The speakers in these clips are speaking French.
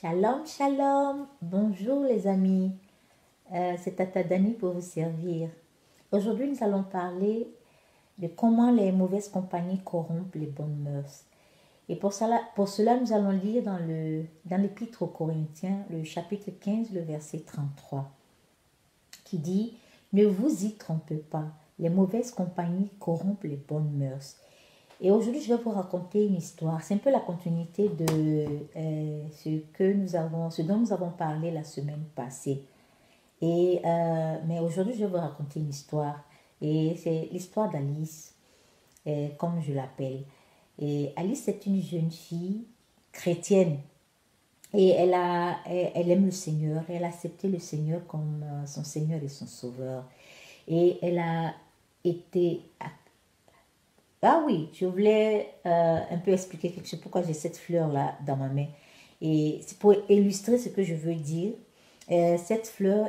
Shalom, shalom. Bonjour les amis. C'est Tata Dani pour vous servir. Aujourd'hui, nous allons parler de comment les mauvaises compagnies corrompent les bonnes mœurs. Et pour cela, nous allons lire dans l'Épître aux Corinthiens, le chapitre 15, le verset 33, qui dit « Ne vous y trompez pas, les mauvaises compagnies corrompent les bonnes mœurs. » Et aujourd'hui, je vais vous raconter une histoire. C'est un peu la continuité de ce dont nous avons parlé la semaine passée. Mais aujourd'hui, je vais vous raconter une histoire. Et c'est l'histoire d'Alice, comme je l'appelle. Et Alice est une jeune fille chrétienne. Et elle aime le Seigneur. Elle a accepté le Seigneur comme son Seigneur et son Sauveur. Et elle a été... Ah oui, je voulais un peu expliquer quelque chose, pourquoi j'ai cette fleur-là dans ma main. Et c'est pour illustrer ce que je veux dire. Cette fleur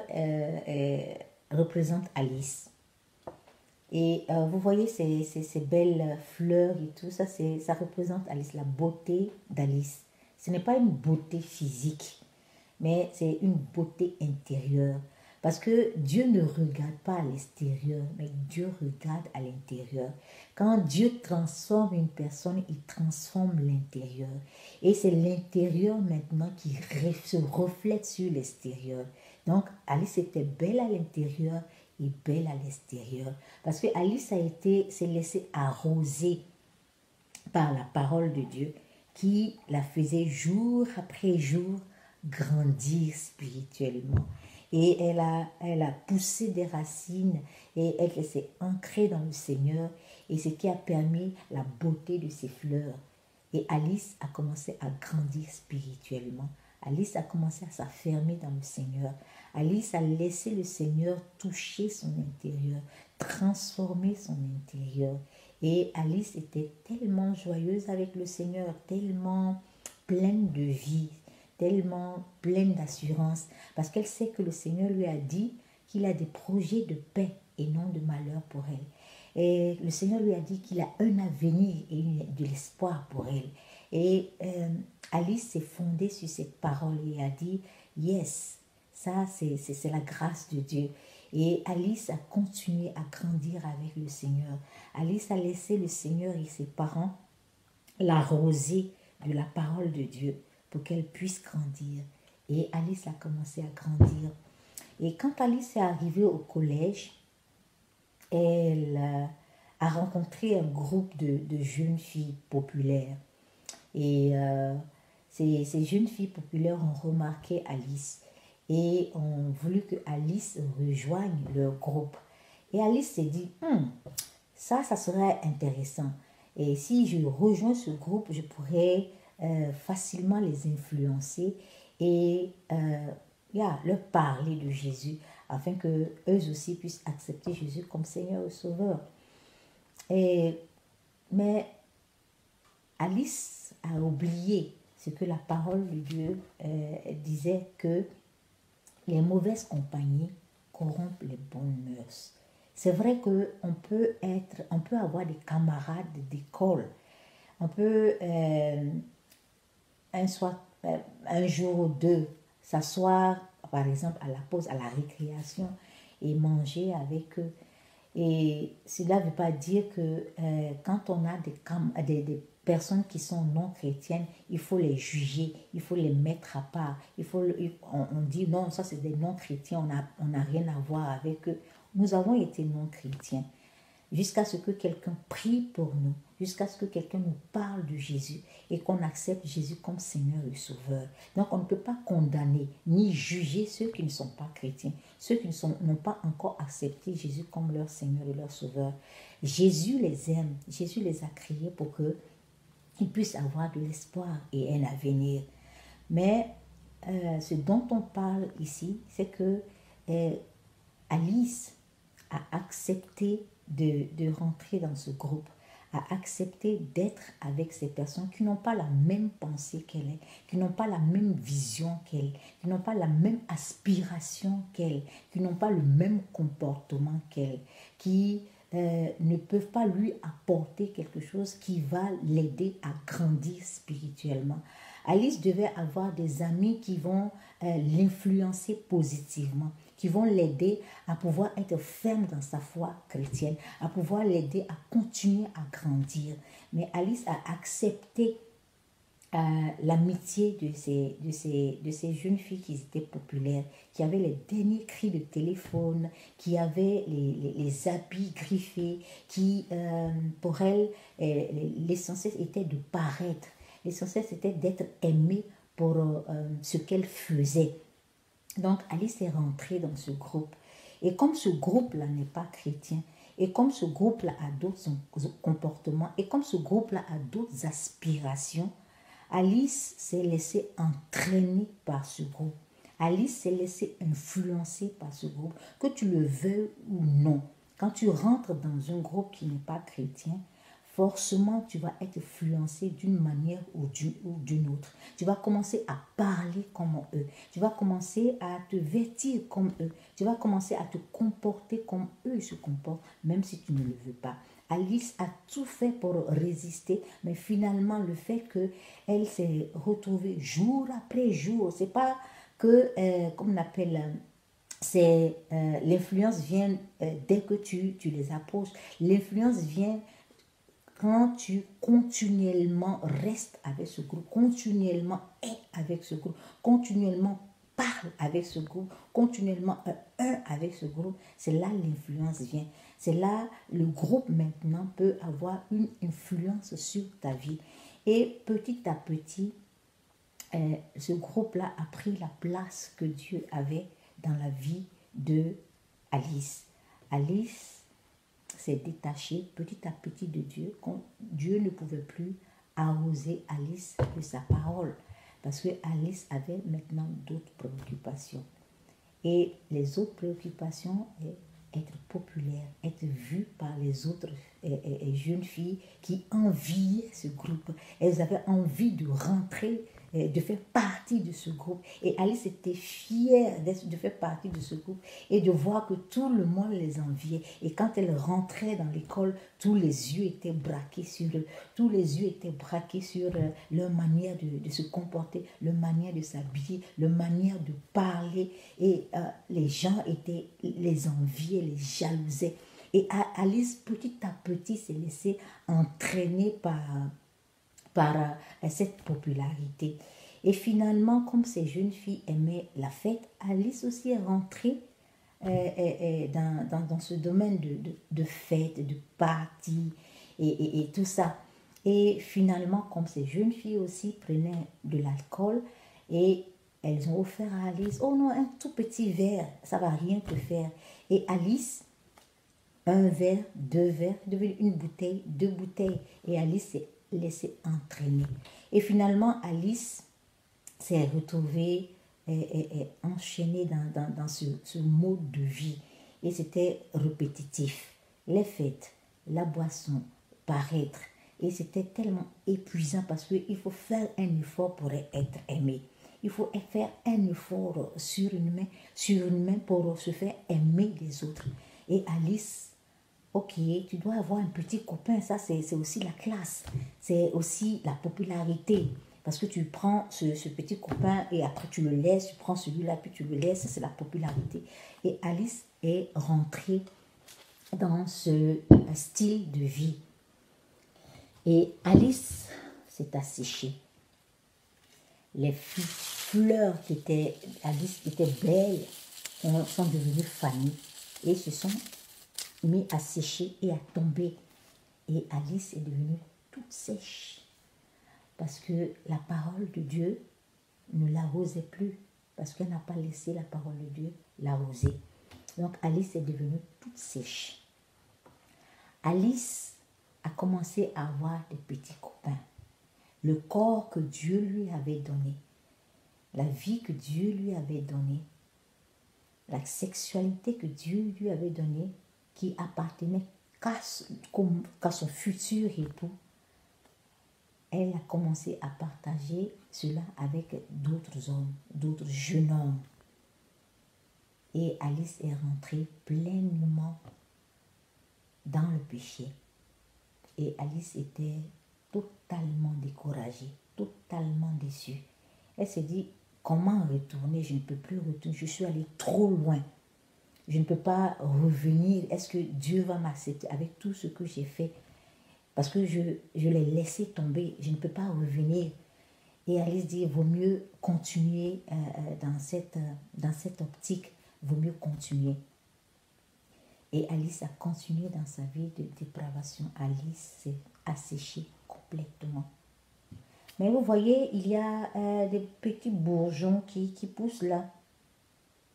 représente Alice. Et vous voyez ces belles fleurs et tout, ça représente Alice, la beauté d'Alice. Ce n'est pas une beauté physique, mais c'est une beauté intérieure. Parce que Dieu ne regarde pas à l'extérieur, mais Dieu regarde à l'intérieur. Quand Dieu transforme une personne, il transforme l'intérieur. Et c'est l'intérieur maintenant qui se reflète sur l'extérieur. Donc, Alice était belle à l'intérieur et belle à l'extérieur. Parce que Alice s'est laissée arroser par la parole de Dieu qui la faisait jour après jour grandir spirituellement. Et elle a poussé des racines et elle s'est ancrée dans le Seigneur, et ce qui a permis la beauté de ses fleurs. Et Alice a commencé à grandir spirituellement. Alice a commencé à s'affermer dans le Seigneur. Alice a laissé le Seigneur toucher son intérieur, transformer son intérieur. Et Alice était tellement joyeuse avec le Seigneur, tellement pleine de vie, tellement pleine d'assurance, parce qu'elle sait que le Seigneur lui a dit qu'il a des projets de paix et non de malheur pour elle. Et le Seigneur lui a dit qu'il a un avenir et de l'espoir pour elle. Et Alice s'est fondée sur cette parole et a dit, yes, ça c'est la grâce de Dieu. Et Alice a continué à grandir avec le Seigneur. Alice a laissé le Seigneur et ses parents l'arroser de la parole de Dieu pour qu'elle puisse grandir. Et Alice a commencé à grandir. Et quand Alice est arrivée au collège, elle a rencontré un groupe de jeunes filles populaires. Et ces jeunes filles populaires ont remarqué Alice et ont voulu que Alice rejoigne leur groupe. Et Alice s'est dit, ça serait intéressant. Et si je rejoins ce groupe, je pourrais facilement les influencer et leur parler de Jésus afin que eux aussi puissent accepter Jésus comme Seigneur et Sauveur. Mais Alice a oublié ce que la parole de Dieu disait, que les mauvaises compagnies corrompent les bonnes mœurs. C'est vrai qu'on peut avoir des camarades d'école. On peut un jour ou deux s'asseoir, par exemple, à la pause, à la récréation et manger avec eux. Et cela ne veut pas dire que quand on a des personnes qui sont non chrétiennes, il faut les juger, il faut les mettre à part. On dit non, ça c'est des non chrétiens, on n'a rien à voir avec eux. Nous avons été non chrétiens jusqu'à ce que quelqu'un prie pour nous, jusqu'à ce que quelqu'un nous parle de Jésus et qu'on accepte Jésus comme Seigneur et Sauveur. Donc on ne peut pas condamner ni juger ceux qui ne sont pas chrétiens, ceux qui n'ont pas encore accepté Jésus comme leur Seigneur et leur Sauveur. Jésus les aime, Jésus les a créés pour qu'ils puissent avoir de l'espoir et un avenir. Mais ce dont on parle ici, c'est que Alice a accepté de rentrer dans ce groupe, a accepté d'être avec ces personnes qui n'ont pas la même pensée qu'elle est, qui n'ont pas la même vision qu'elle, qui n'ont pas la même aspiration qu'elle, qui n'ont pas le même comportement qu'elle, qui ne peuvent pas lui apporter quelque chose qui va l'aider à grandir spirituellement, Alice devait avoir des amis qui vont l'influencer positivement, qui vont l'aider à pouvoir être ferme dans sa foi chrétienne, à pouvoir l'aider à continuer à grandir. Mais Alice a accepté l'amitié de ces jeunes filles qui étaient populaires, qui avaient les derniers cris de téléphone, qui avaient les habits griffés, qui, pour elles, l'essentiel était de paraître. L'essentiel c'était d'être aimée pour ce qu'elle faisait. Donc Alice est rentrée dans ce groupe. Et comme ce groupe-là n'est pas chrétien, et comme ce groupe-là a d'autres comportements, et comme ce groupe-là a d'autres aspirations, Alice s'est laissée entraîner par ce groupe. Alice s'est laissée influencer par ce groupe, que tu le veuilles ou non. Quand tu rentres dans un groupe qui n'est pas chrétien, forcément tu vas être influencé d'une manière ou d'une autre. Tu vas commencer à parler comme eux. Tu vas commencer à te vêtir comme eux. Tu vas commencer à te comporter comme eux se comportent, même si tu ne le veux pas. Alice a tout fait pour résister, mais finalement, le fait qu'elle s'est retrouvée jour après jour, c'est pas que, comme on appelle, l'influence vient dès que tu les approches. L'influence vient quand tu continuellement restes avec ce groupe, continuellement es avec ce groupe, continuellement parle avec ce groupe, continuellement avec ce groupe, c'est là l'influence vient. C'est là le groupe maintenant peut avoir une influence sur ta vie. Et petit à petit, ce groupe-là a pris la place que Dieu avait dans la vie de Alice. Alice s'est détachée petit à petit de Dieu quand Dieu ne pouvait plus arroser Alice de sa parole parce que Alice avait maintenant d'autres préoccupations. Et les autres préoccupations, être populaire, être vue par les autres jeunes filles qui enviaient ce groupe. Elles avaient envie de rentrer, de faire partie de ce groupe. Et Alice était fière de faire partie de ce groupe et de voir que tout le monde les enviait. Et quand elle rentrait dans l'école, tous les yeux étaient braqués sur eux. Tous les yeux étaient braqués sur leur manière de se comporter, leur manière de s'habiller, leur manière de parler. Et les gens les enviaient, les jalousaient. Et Alice, petit à petit, s'est laissée entraîner par cette popularité. Et finalement, comme ces jeunes filles aimaient la fête, Alice aussi est rentrée dans ce domaine de fête, de party et tout ça. Et finalement, comme ces jeunes filles aussi prenaient de l'alcool et elles ont offert à Alice, oh non, un tout petit verre, ça va rien te faire. Et Alice, un verre, deux verres, devenu une bouteille, deux bouteilles. Et Alice s'est laissée entraîner. Et finalement, Alice s'est retrouvée enchaînée dans ce mode de vie. Et c'était répétitif. Les fêtes, la boisson, paraître. Et c'était tellement épuisant parce qu'il faut faire un effort pour être aimé. Il faut faire un effort surhumain pour se faire aimer des autres. Et Alice, ok, tu dois avoir un petit copain, ça c'est aussi la classe, c'est aussi la popularité. Parce que tu prends ce petit copain et après tu le laisses, tu prends celui-là puis tu le laisses, c'est la popularité. Et Alice est rentrée dans ce style de vie. Et Alice s'est asséchée. Les fleurs qui étaient, Alice qui étaient belles, sont devenues fanées et se sont mis à sécher et à tomber. Et Alice est devenue toute sèche parce que la parole de Dieu ne l'arrosait plus, parce qu'elle n'a pas laissé la parole de Dieu l'arroser. Donc Alice est devenue toute sèche. Alice a commencé à avoir des petits copains. Le corps que Dieu lui avait donné, la vie que Dieu lui avait donnée, la sexualité que Dieu lui avait donnée, qui appartenait qu'à son futur époux, elle a commencé à partager cela avec d'autres hommes, d'autres jeunes hommes. Et Alice est rentrée pleinement dans le péché. Et Alice était totalement découragée. totalement déçue. Elle s'est dit, comment retourner? Je ne peux plus retourner, je suis allée trop loin. Je ne peux pas revenir. Est-ce que Dieu va m'accepter avec tout ce que j'ai fait? Parce que je l'ai laissé tomber, je ne peux pas revenir. Et Alice dit, vaut mieux continuer dans cette optique, vaut mieux continuer. Et Alice a continué dans sa vie de dépravation. Alice s'est asséchée complètement. Mais vous voyez, il y a des petits bourgeons qui poussent là.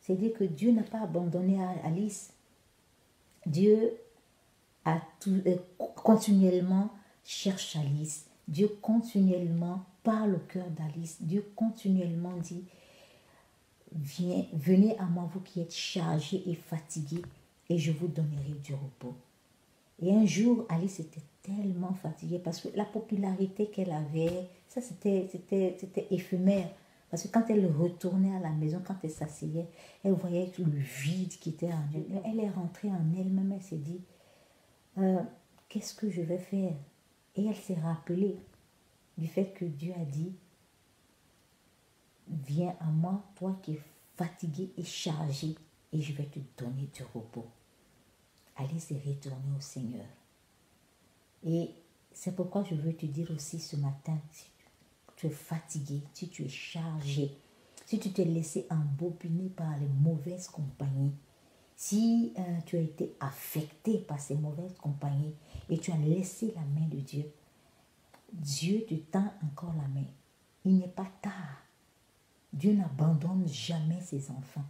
C'est-à-dire que Dieu n'a pas abandonné Alice. Dieu a continuellement cherche Alice. Dieu continuellement parle au cœur d'Alice. Dieu continuellement dit, venez à moi vous qui êtes chargés et fatigués et je vous donnerai du repos. Et un jour, Alice était tellement fatiguée parce que la popularité qu'elle avait, ça c'était éphémère. Parce que quand elle retournait à la maison, quand elle s'asseyait, elle voyait le vide qui était en elle. Elle est rentrée en elle-même, elle s'est dit, qu'est-ce que je vais faire? Et elle s'est rappelée du fait que Dieu a dit, viens à moi, toi qui es fatigué et chargé, et je vais te donner du repos. Alice est retournée au Seigneur. Et c'est pourquoi je veux te dire aussi ce matin, si tu es fatigué, si tu es chargé, si tu t'es laissé embobiner par les mauvaises compagnies, si tu as été affecté par ces mauvaises compagnies et tu as laissé la main de Dieu, Dieu te tend encore la main. Il n'est pas tard. Dieu n'abandonne jamais ses enfants.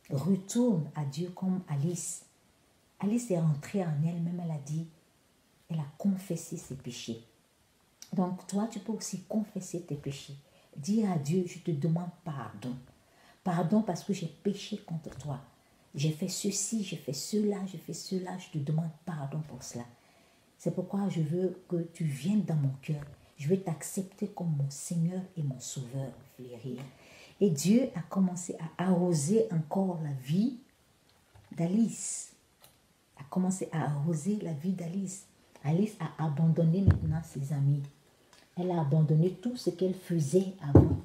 Retourne à Dieu comme Alice. Alice est rentrée en elle-même, elle a dit, elle a confessé ses péchés. Donc toi, tu peux aussi confesser tes péchés. Dire à Dieu, je te demande pardon. Pardon parce que j'ai péché contre toi. J'ai fait ceci, j'ai fait cela, je te demande pardon pour cela. C'est pourquoi je veux que tu viennes dans mon cœur. Je veux t'accepter comme mon Seigneur et mon Sauveur, Flérir. Et Dieu a commencé à arroser encore la vie d'Alice. A commencé à arroser la vie d'Alice. Alice a abandonné maintenant ses amis. Elle a abandonné tout ce qu'elle faisait avant.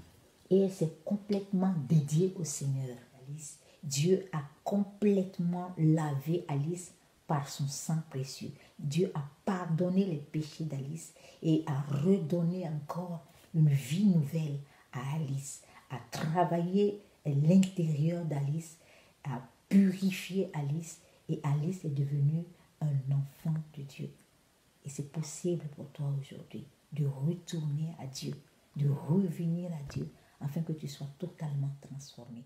Et elle s'est complètement dédiée au Seigneur, Alice. Dieu a complètement lavé Alice par son sang précieux. Dieu a pardonné les péchés d'Alice et a redonné encore une vie nouvelle à Alice, a travaillé l'intérieur d'Alice, a purifié Alice et Alice est devenue un enfant de Dieu. Et c'est possible pour toi aujourd'hui de retourner à Dieu, de revenir à Dieu afin que tu sois totalement transformé.